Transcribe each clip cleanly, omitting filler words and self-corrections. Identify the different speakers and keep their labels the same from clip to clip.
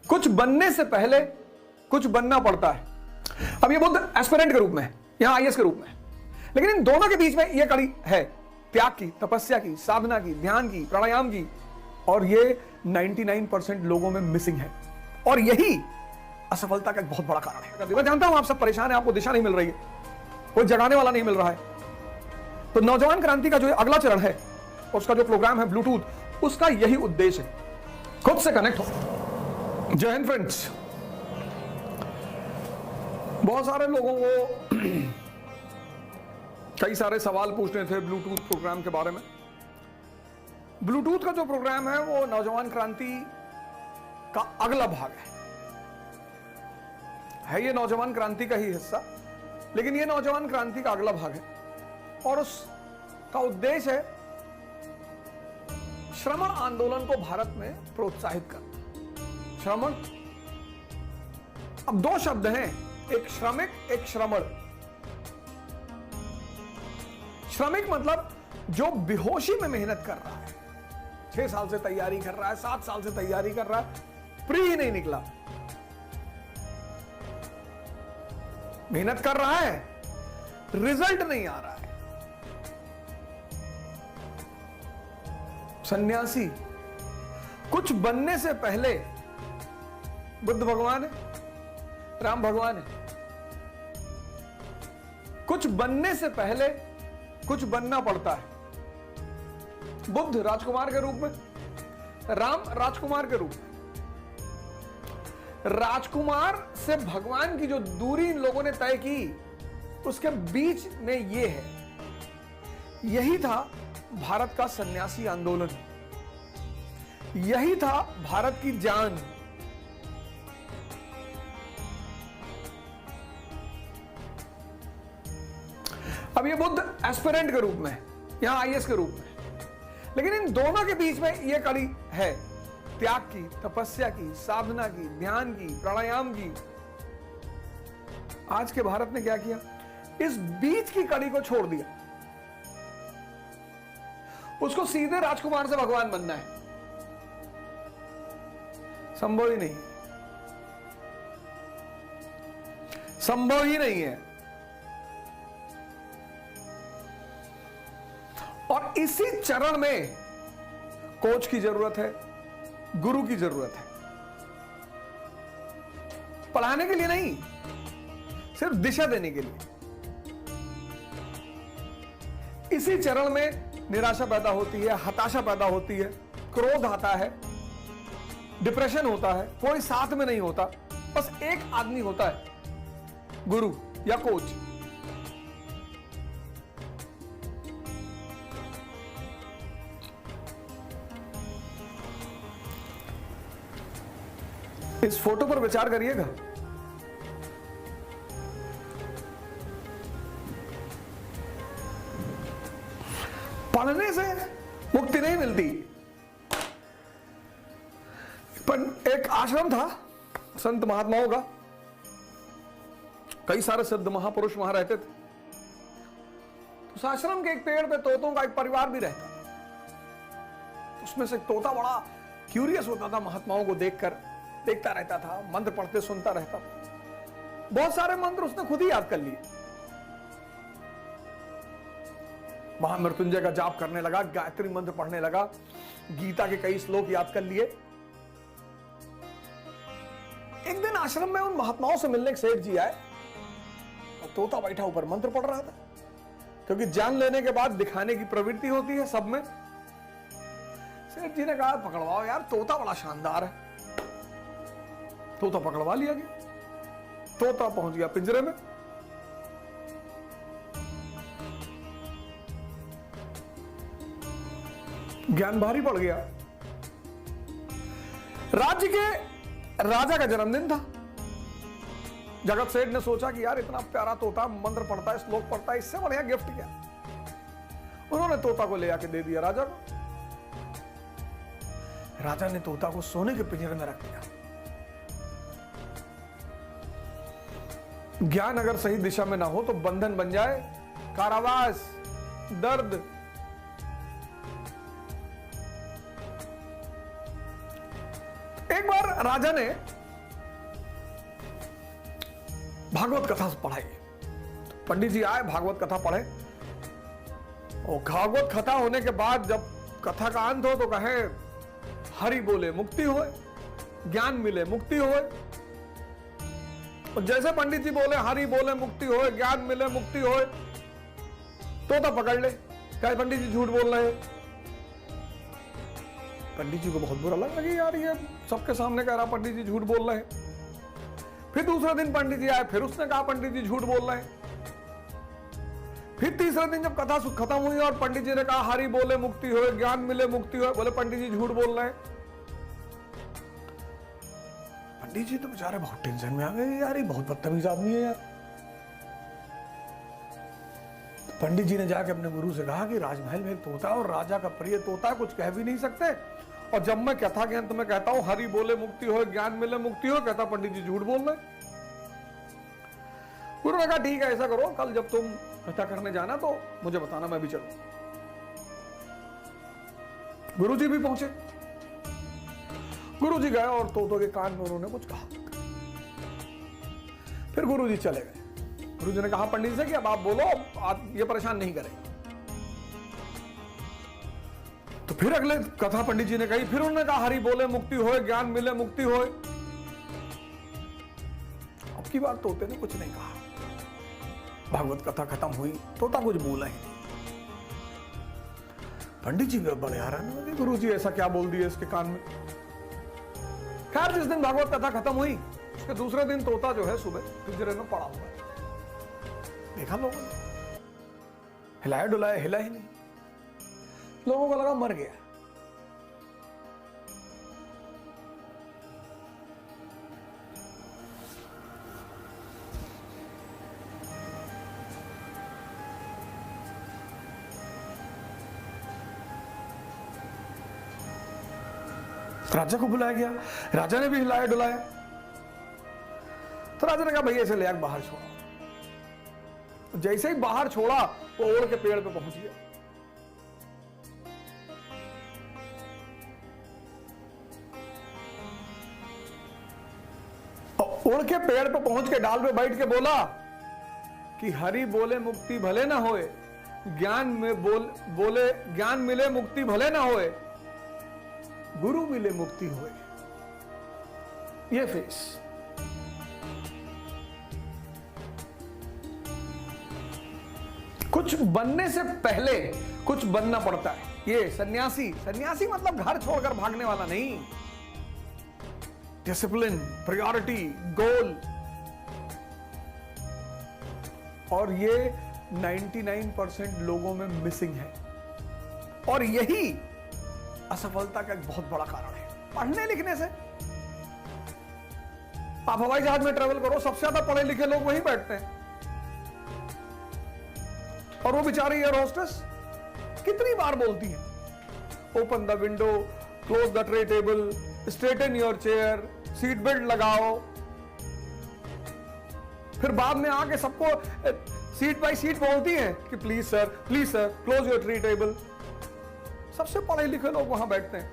Speaker 1: कुछ बनने से पहले कुछ बनना पड़ता है। अब ये बुद्ध एस्पिरेंट के रूप में है, यहां आईएएस के रूप में है, लेकिन इन दोनों के बीच में यह कड़ी है त्याग की, तपस्या की, साधना की, ध्यान की, प्राणायाम की, और ये 99% लोगों में मिसिंग है और यही असफलता का एक बहुत बड़ा कारण है। मैं जानता हूं आप सब परेशान हैं, आपको दिशा नहीं मिल रही है, कोई जगाने वाला नहीं मिल रहा है। तो नौजवान क्रांति का जो अगला चरण है, उसका जो प्रोग्राम है ब्लूटूथ, उसका यही उद्देश्य है, खुद से कनेक्ट हो। जय हिंद फ्रेंड्स। बहुत सारे लोगों को कई सारे सवाल पूछने थे ब्लूटूथ प्रोग्राम के बारे में। ब्लूटूथ का जो प्रोग्राम है वो नौजवान क्रांति का अगला भाग है ये नौजवान क्रांति का ही हिस्सा, लेकिन ये नौजवान क्रांति का अगला भाग है और उसका उद्देश्य है श्रमण आंदोलन को भारत में प्रोत्साहित करना। श्रमण, अब दो शब्द हैं, एक श्रमिक, एक श्रमण। श्रमिक मतलब जो बेहोशी में मेहनत कर रहा है, 6 साल से तैयारी कर रहा है, 7 साल से तैयारी कर रहा है, प्री ही नहीं निकला, मेहनत कर रहा है, रिजल्ट नहीं आ रहा है। सन्यासी, कुछ बनने से पहले, बुद्ध भगवान है, राम भगवान है, कुछ बनने से पहले कुछ बनना पड़ता है। बुद्ध राजकुमार के रूप में, राम राजकुमार के रूप में। राजकुमार से भगवान की जो दूरी इन लोगों ने तय की, उसके बीच में ये है, यही था भारत का सन्यासी आंदोलन, यही था भारत की जान। अब ये बुद्ध एस्पिरेंट के रूप में है, यहां आईएएस के रूप में, लेकिन इन दोनों के बीच में यह कड़ी है त्याग की, तपस्या की, साधना की, ध्यान की, प्राणायाम की। आज के भारत ने क्या किया? इस बीच की कड़ी को छोड़ दिया, उसको सीधे राजकुमार से भगवान बनना है। संभव ही नहीं, संभव ही नहीं है। और इसी चरण में कोच की जरूरत है, गुरु की जरूरत है। पढ़ाने के लिए नहीं, सिर्फ दिशा देने के लिए। इसी चरण में निराशा पैदा होती है, हताशा पैदा होती है, क्रोध आता है, डिप्रेशन होता है, कोई साथ में नहीं होता, बस एक आदमी होता है, गुरु या कोच। इस फोटो पर विचार करिएगा। पढ़ने से मुक्ति नहीं मिलती। पर एक आश्रम था संत महात्माओं का, कई सारे सिद्ध महापुरुष वहां रहते थे। उस आश्रम के एक पेड़ पे तोतों का एक परिवार भी रहता। उसमें से तोता बड़ा क्यूरियस होता था, महात्माओं को देखकर देखता रहता था, मंत्र पढ़ते सुनता रहता था। बहुत सारे मंत्र उसने खुद ही याद कर लिए। महामृत्युंजय का जाप करने लगा, गायत्री मंत्र पढ़ने लगा, गीता के कई श्लोक याद कर लिए। एक दिन आश्रम में उन महात्माओं से मिलने के सेठ जी आए और तोता बैठा ऊपर मंत्र पढ़ रहा था, क्योंकि जान लेने के बाद दिखाने की प्रवृत्ति होती है सब में। सेठ जी ने कहा, पकड़वाओ यार, तोता बड़ा शानदार है। तोता पकड़वा लिया गया। तोता पहुंच गया पिंजरे में। ज्ञान भारी पड़ गया। राज्य के राजा का जन्मदिन था। जगत सेठ ने सोचा कि यार इतना प्यारा तोता मंत्र पढ़ता है, श्लोक पढ़ता है, इससे बढ़िया गिफ्ट क्या। उन्होंने तोता को ले आके दे दिया राजा को। राजा ने तोता को सोने के पिंजरे में रख दिया। ज्ञान अगर सही दिशा में ना हो तो बंधन बन जाए, कारावास, दर्द। एक बार राजा ने भागवत कथा पढ़ाइए। पंडित जी आए, भागवत कथा पढ़े, और भागवत कथा होने के बाद जब कथा का अंत हो तो कहे हरि बोले मुक्ति होए, ज्ञान मिले मुक्ति होए। और जैसे पंडित जी बोले हरि बोले मुक्ति होए, ज्ञान मिले मुक्ति होए, तोता पकड़ ले, कहे पंडित जी झूठ बोल रहे हैं। पंडित जी को बहुत बुरा लगा कि यार ये सबके सामने कह रहा पंडित जी झूठ बोल रहे हैं। फिर दूसरे दिन पंडित जी आए, फिर उसने कहा पंडित जी झूठ बोल रहे हैं। फिर तीसरे दिन जब कथा खत्म हुई और पंडित जी ने कहा हरि बोले मुक्ति होए, ज्ञान मिले मुक्ति होए, बोले पंडित जी झूठ बोल रहे हैं। पंडित जी तो बेचारे बहुत टेंशन में आ गए, यार ये बहुत बदतमीज आदमी है यार। तो पंडित जी ने जाके अपने गुरु से कहा कि राजमहल में तोता और राजा का प्रिय तोता, कुछ कह भी नहीं सकते, और जब मैं कथा के अंत में कहता हूं हरि बोले मुक्ति हो, ज्ञान मिले मुक्ति हो, कहता पंडित जी झूठ बोल रहे। गुरु ने कहा ठीक है ऐसा करो, कल जब तुम कथा करने जाना तो मुझे बताना, मैं भी चलूं। गुरु जी भी पहुंचे, गुरु जी गए और तोतों के कान में उन्होंने कुछ कहा। फिर गुरु जी चले गए। गुरु जी ने कहा पंडित से कि अब आप बोलो, आप ये परेशान नहीं करेगा। तो फिर अगले कथा पंडित जी ने कही, फिर उन्होंने कहा हरि बोले मुक्ति होए, ज्ञान मिले मुक्ति होए। अब की बार तोते ने कुछ नहीं कहा। भागवत कथा खत्म हुई, तोता कुछ बोला ही नहीं। पंडित जी बड़े हैरान हो गए, गुरु जी ऐसा क्या बोल दिया इसके कान में। खैर जिस दिन भागवत कथा खत्म हुई उसके दूसरे दिन तोता जो है सुबह पिंजरे में पड़ा हुआ है। देखा लोगों ने, हिलाया डुलाया, हिला ही नहीं। लोगों को लगा मर गया। राजा को बुलाया गया, राजा ने भी हिलाया डुलाया। तो राजा ने कहा भैया इसे ले आकर बाहर छोड़ा। जैसे ही बाहर छोड़ा वो ओड़ के पेड़ पे पहुंच गया। उड़ के पेड़ पे पहुंच के डाल पे बैठ के बोला कि हरि बोले मुक्ति भले ना होए, ज्ञान मिले मुक्ति भले ना होए, गुरु मिले मुक्ति होए। ये फेस। कुछ बनने से पहले कुछ बनना पड़ता है। ये सन्यासी मतलब घर छोड़कर भागने वाला नहीं। डिसिप्लिन, प्रायोरिटी, गोल। और ये 99% लोगों में मिसिंग है, और यही असफलता का एक बहुत बड़ा कारण है। पढ़ने लिखने से आप हवाई जहाज में ट्रेवल करो, सबसे ज्यादा पढ़े लिखे लोग वहीं बैठते हैं। और वो बेचारी एयर होस्टेस कितनी बार बोलती है open the window, close the tray table, straighten your chair, seat belt लगाओ। फिर बाद में आके सबको सीट बाय सीट बोलती है कि please sir close your tray table. सबसे पढ़े लिखे लोग वहां बैठते हैं।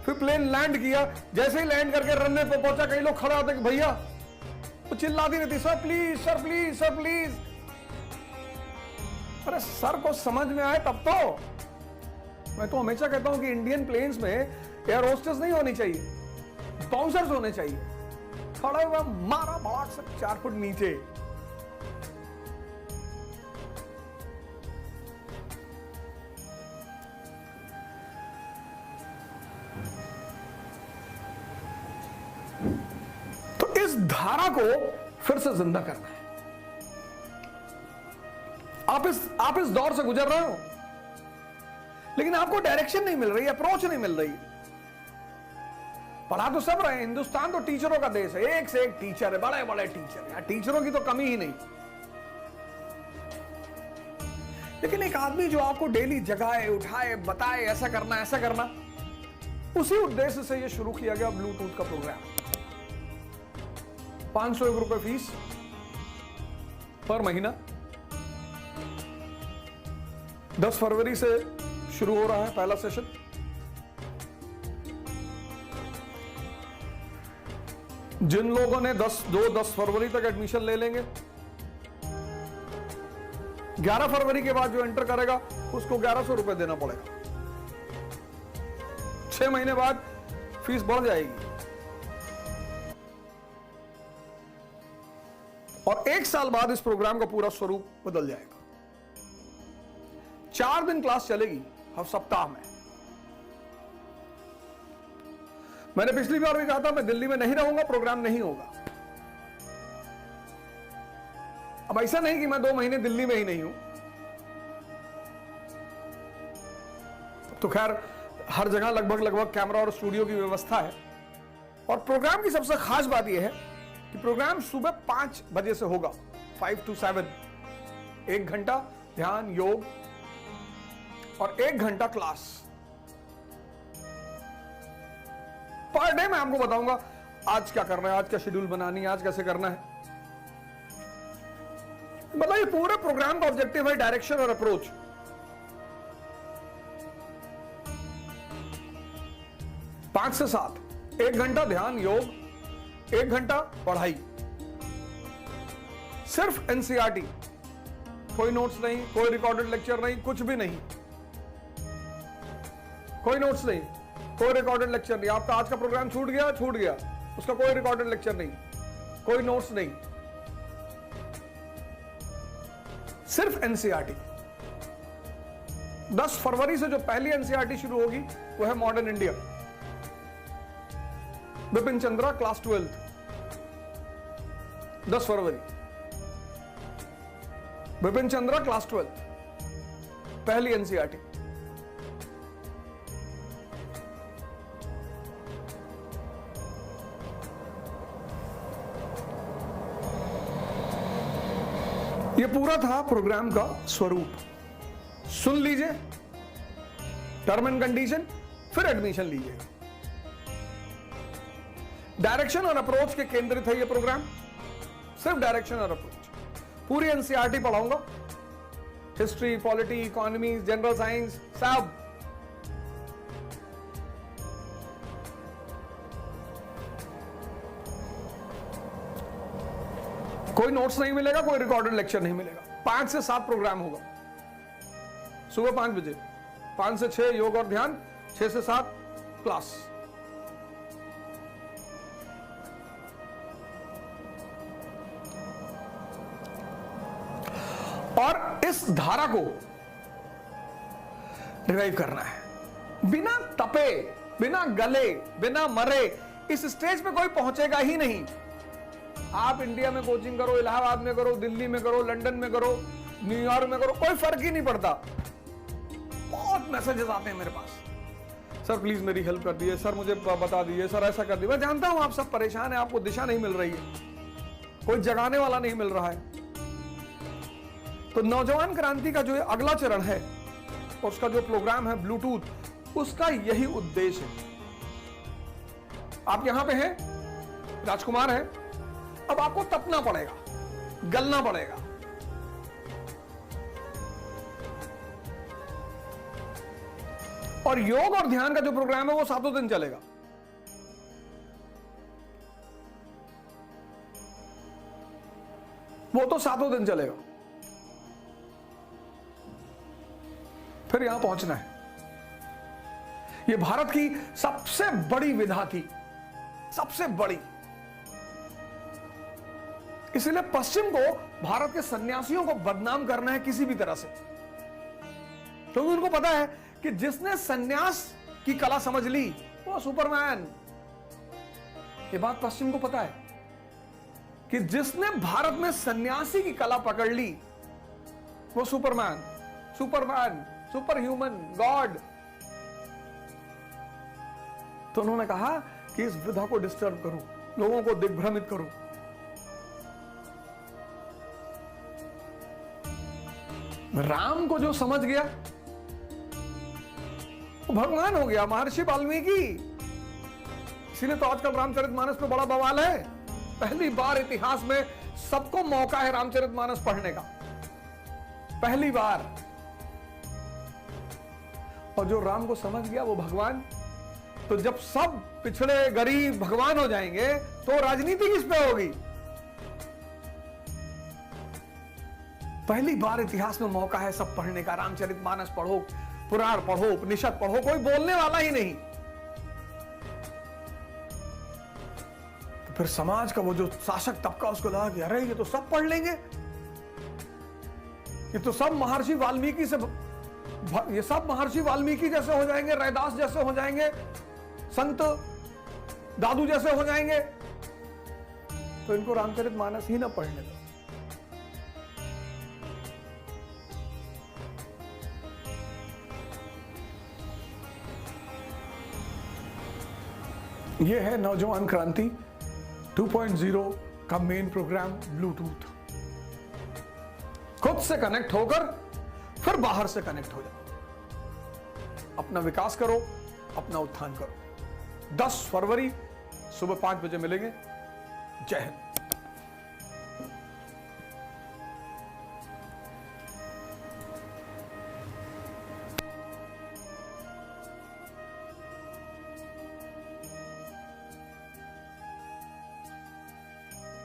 Speaker 1: फिर प्लेन लैंड किया, जैसे ही लैंड करके रनवे पे पहुंचा, कई लोग खड़े होते कि भैया, वो चिल्लाती रहती sir please sir please sir please. अरे सर को समझ में आए तब तो। मैं तो हमेशा कहता हूं कि इंडियन प्लेन्स में एयर होस्टेस नहीं होनी चाहिए, बाउंसर्स होने चाहिए। खड़े हुआ मारा भड़ाक से 4 फुट नीचे। तो इस धारा को फिर से जिंदा करना है। आप इस दौर से गुजर रहे हो, लेकिन आपको डायरेक्शन नहीं मिल रही, अप्रोच नहीं मिल रही। पढ़ा तो सब रहे, हिंदुस्तान तो टीचरों का देश है, एक से एक टीचर है, बड़े बड़े टीचर है, टीचरों की तो कमी ही नहीं। लेकिन एक आदमी जो आपको डेली जगाए, उठाए, बताए ऐसा करना, उसी उद्देश्य से यह शुरू किया गया ब्लूटूथ का प्रोग्राम। 501 रुपए फीस पर महीना। 10 फरवरी से शुरू हो रहा है पहला सेशन। जिन लोगों ने 10 फरवरी तक एडमिशन ले लेंगे, 11 फरवरी के बाद जो एंटर करेगा उसको 1100 रुपए देना पड़ेगा। 6 महीने बाद फीस बढ़ जाएगी और 1 साल बाद इस प्रोग्राम का पूरा स्वरूप बदल जाएगा। 4 दिन क्लास चलेगी हर सप्ताह में। मैंने पिछली बार भी कहा था मैं दिल्ली में नहीं रहूंगा, प्रोग्राम नहीं होगा। अब ऐसा नहीं कि मैं 2 महीने दिल्ली में ही नहीं हूं, तो खैर हर जगह लगभग कैमरा और स्टूडियो की व्यवस्था है। और प्रोग्राम की सबसे खास बात यह है कि प्रोग्राम सुबह 5 बजे से होगा, 5 to 7। 1 घंटा ध्यान योग और 1 घंटा क्लास पर डे। मैं आपको बताऊंगा आज क्या करना है, आज क्या शेड्यूल बनानी है, आज कैसे करना है। मतलब ये पूरे प्रोग्राम का ऑब्जेक्टिव है डायरेक्शन और अप्रोच। पांच से 7, 1 घंटा ध्यान योग, 1 घंटा पढ़ाई, सिर्फ एनसीईआरटी, कोई नोट्स नहीं, कोई रिकॉर्डेड लेक्चर नहीं, कुछ भी नहीं, कोई नोट्स नहीं, कोई रिकॉर्डेड लेक्चर नहीं। आपका आज का प्रोग्राम छूट गया, उसका कोई रिकॉर्डेड लेक्चर नहीं, कोई नोट्स नहीं, सिर्फ एनसीईआरटी। 10 फरवरी से जो पहली एनसीईआरटी शुरू होगी वो है modern India, Vipin Chandra class 12th। 10 फरवरी विपिन चंद्रा क्लास 12th, पहली एनसीईआरटी। ये पूरा था प्रोग्राम का स्वरूप। सुन लीजिए, टर्म एंड कंडीशन, फिर एडमिशन लीजिए। डायरेक्शन और अप्रोच के केंद्रित है ये प्रोग्राम, सिर्फ डायरेक्शन और अप्रोच। पूरी एनसीईआरटी पढ़ाऊंगा, history, polity, economy, general science, सब। कोई नोट्स नहीं मिलेगा, कोई रिकॉर्डेड लेक्चर नहीं मिलेगा। 5 से 7 प्रोग्राम होगा, सुबह 5 बजे, 5 से 6 योग और ध्यान, 6 से 7 क्लास। और इस धारा को रिवाइव करना है। बिना तपे, बिना गले, बिना मरे इस स्टेज पे कोई पहुंचेगा ही नहीं। आप इंडिया में कोचिंग करो, इलाहाबाद में करो, दिल्ली में करो, लंदन में करो, न्यूयॉर्क में करो, कोई फर्क ही नहीं पड़ता। बहुत मैसेजेस आते हैं मेरे पास, सर प्लीज मेरी हेल्प कर दीजिए, सर मुझे बता दीजिए, सर ऐसा कर दीजिए। मैं जानता हूं आप सब परेशान हैं, आपको दिशा नहीं मिल रही है, कोई जगाने वाला नहीं मिल रहा है। तो नौजवान क्रांति का जो अगला चरण है, उसका जो प्रोग्राम है ब्लूटूथ, उसका यही उद्देश्य है। आप यहां पे हैं, राजकुमार है, अब आपको तपना पड़ेगा, गलना पड़ेगा। और योग और ध्यान का जो प्रोग्राम है वो 7 दिन चलेगा। वो तो 7 दिन चलेगा, फिर यहां पहुंचना है। यह भारत की सबसे बड़ी विधा थी, सबसे बड़ी। इसलिए पश्चिम को भारत के सन्यासियों को बदनाम करना है किसी भी तरह से, क्योंकि उनको पता है कि जिसने सन्यास की कला समझ ली वो सुपरमैन। ये बात पश्चिम को पता है कि जिसने भारत में सन्यासी की कला पकड़ ली वो Superman, Superman, super human, God. तो उन्होंने कहा कि इस विधा को डिस्टर्ब करो, लोगों को दिग्भ्रमित करो। राम को जो समझ गया वो भगवान हो गया, महर्षि वाल्मीकि। इसीलिए तो आजकल रामचरितमानस पे बड़ा बवाल है। पहली बार इतिहास में सबको मौका है रामचरितमानस पढ़ने का, पहली बार। और जो राम को समझ गया वो भगवान। तो जब सब पिछड़े गरीब भगवान हो जाएंगे तो राजनीति किस पे होगी? पहली बार इतिहास में मौका है सब पढ़ने का। रामचरितमानस पढ़ो, पुराण पढ़ो, उपनिषद पढ़ो, कोई बोलने वाला ही नहीं। तो फिर समाज का वो जो शासक तबका उसको लगा कि अरे ये तो सब पढ़ लेंगे, ये तो सब महर्षि वाल्मीकि से, ये सब महर्षि वाल्मीकि जैसे हो जाएंगे, रैदास जैसे हो जाएंगे, संत दादू जैसे हो जाएंगे, तो इनको रामचरितमानस ही ना पढ़ने दो। ये है नौजवान क्रांति 2.0 का मेन प्रोग्राम ब्लूटूथ। खुद से कनेक्ट होकर फिर बाहर से कनेक्ट हो जाओ। अपना विकास करो, अपना उत्थान करो। 10 फरवरी सुबह 5 बजे मिलेंगे। जय हिंद।